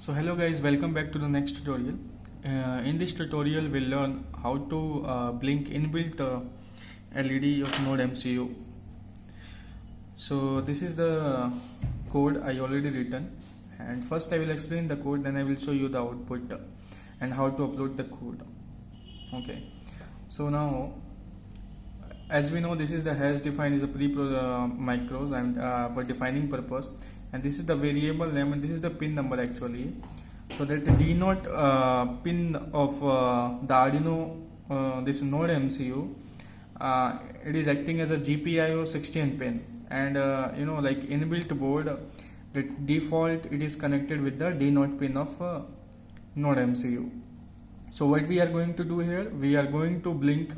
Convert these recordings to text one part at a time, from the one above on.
So hello guys, welcome back to the next tutorial. In this tutorial we'll learn how to blink inbuilt LED of Node MCU. So this is the code I already written, and first I will explain the code, then I will show you the output and how to upload the code. Okay, so now as we know, this is the hash defined is a micros and for defining purpose, and this is the variable name and this is the pin number actually. So that the D0 pin of the Arduino this Node MCU, it is acting as a GPIO 16 pin, and like inbuilt board, the default it is connected with the D0 pin of Node MCU. So what we are going to do here, we are going to blink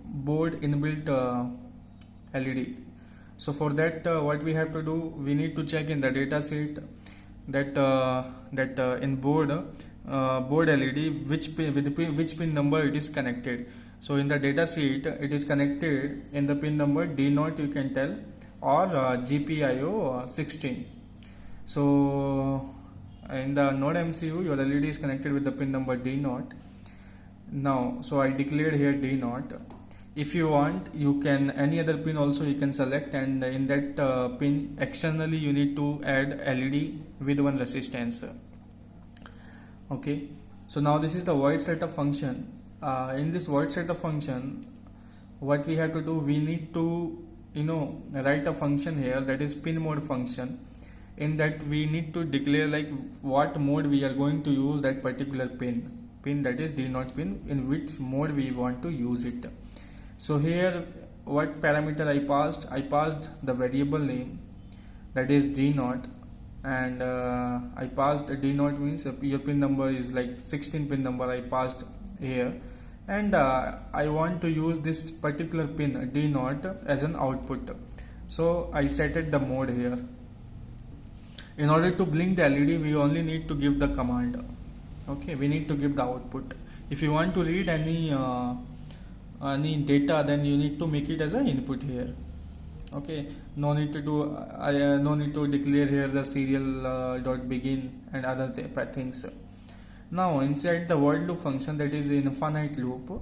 board inbuilt LED. So for that what we have to do, we need to check in the data sheet that in board LED which pin number it is connected. So in the data sheet it is connected in the pin number D0, you can tell, or GPIO 16. So in the Node MCU your LED is connected with the pin number D0. Now so I declared here D0. If you want, you can any other pin also you can select, and in that pin externally you need to add LED with one resistance. Okay, so now this is the void setup function. In this void setup function, what we have to do, we need to write a function here, that is pin mode function. In that we need to declare like what mode we are going to use that particular pin that is D0 pin, in which mode we want to use it. So here what parameter I passed the variable name, that is D0, and I passed D0 means your pin number is like 16 pin number I passed here, and I want to use this particular pin D0 as an output. So I set it the mode here. In order to blink the LED, we only need to give the command. Okay, we need to give the output. If you want to read any data, then you need to make it as an input here. Okay, no need to do no need to declare here the serial dot begin and other things. Now inside the void loop function, that is infinite loop.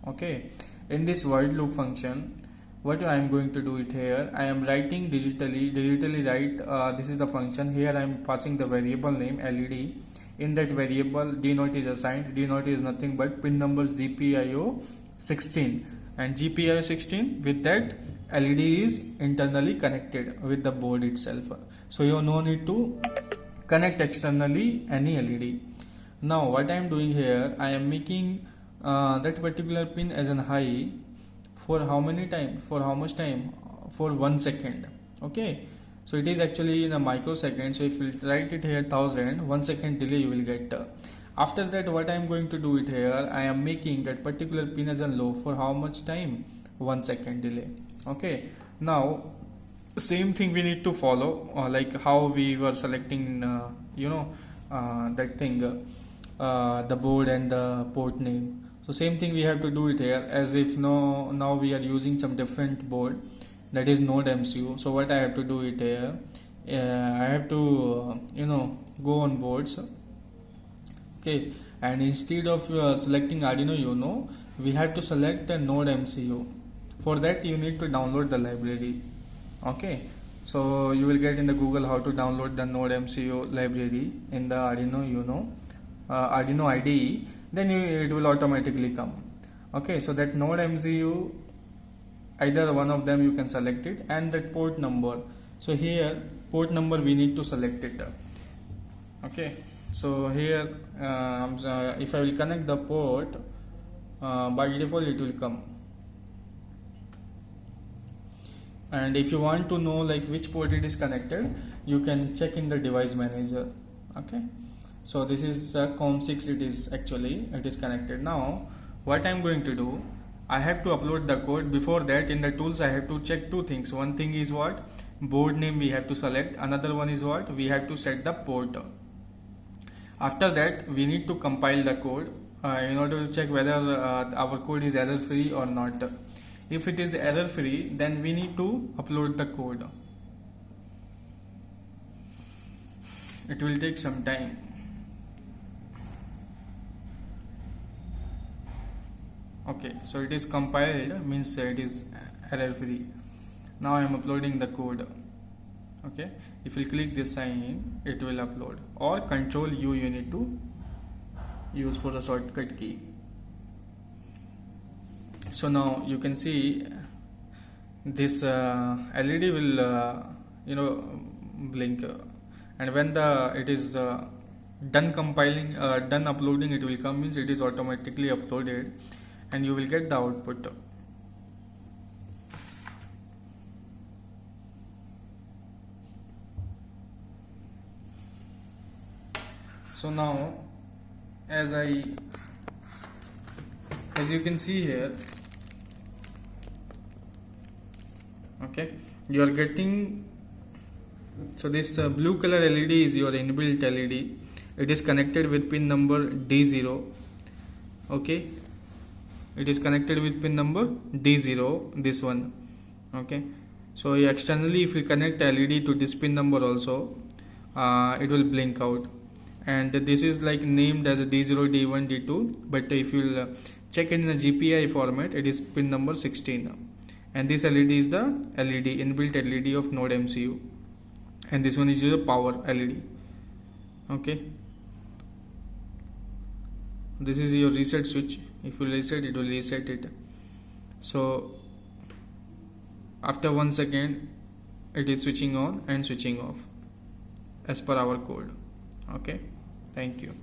Okay, in this void loop function, what I am going to do it here, I am writing digitally write this is the function. Here I am passing the variable name LED. In that variable D0 is assigned. D0 is nothing but pin number GPIO 16, and GPIO 16, with that LED is internally connected with the board itself. So you no need to connect externally any LED. Now what I am doing here, I am making that particular pin as an high for how many time, for how much time, for 1 second. Okay, so it is actually in a microsecond. So if you write it here 1000, 1 second delay you will get. After that what I am going to do it here, I am making that particular pin as a low for how much time, 1 second delay. Okay, now same thing we need to follow, like how we were selecting that thing, the board and the port name. So same thing we have to do it here, as if now we are using some different board, that is Node MCU. So what I have to do it here, I have to go on boards. Okay, and instead of selecting Arduino Uno, we have to select the Node MCU. For that you need to download the library. Okay, so you will get in the Google how to download the Node MCU library in the Arduino Uno, Arduino IDE, then it will automatically come. Okay, so that Node MCU, either one of them you can select it, and that port number. So here port number we need to select it. Okay, so here if I will connect the port, by default it will come. And if you want to know like which port it is connected, you can check in the device manager. Okay, so this is COM6, it is connected. Now what I am going to do, I have to upload the code. Before that, in the tools I have to check two things. One thing is what, board name we have to select. Another one is what, we have to set the port. After that we need to compile the code in order to check whether our code is error free or not. If it is error free, then we need to upload the code. it will take some time. Okay, so it is compiled, means it is error free. Now I am uploading the code. Okay, if you click this sign in, it will upload, or Control U you need to use for the shortcut key. So now you can see this LED will blink, and when it is done compiling, done uploading, it will come, means it is automatically uploaded, and you will get the output. So now as you can see here, okay, you are getting, so this blue color LED is your inbuilt LED. It is connected with pin number D0. Okay, it is connected with pin number D0, this one. Okay, so externally if you connect LED to this pin number also, it will blink out, and this is like named as D0, D1, D2, but if you check it in the GPI format, it is pin number 16, and this LED is the LED, inbuilt LED of Node MCU, and this one is your power LED. Okay, this is your reset switch. If you reset, it will reset it. So after 1 second, it is switching on and switching off as per our code. Okay, thank you.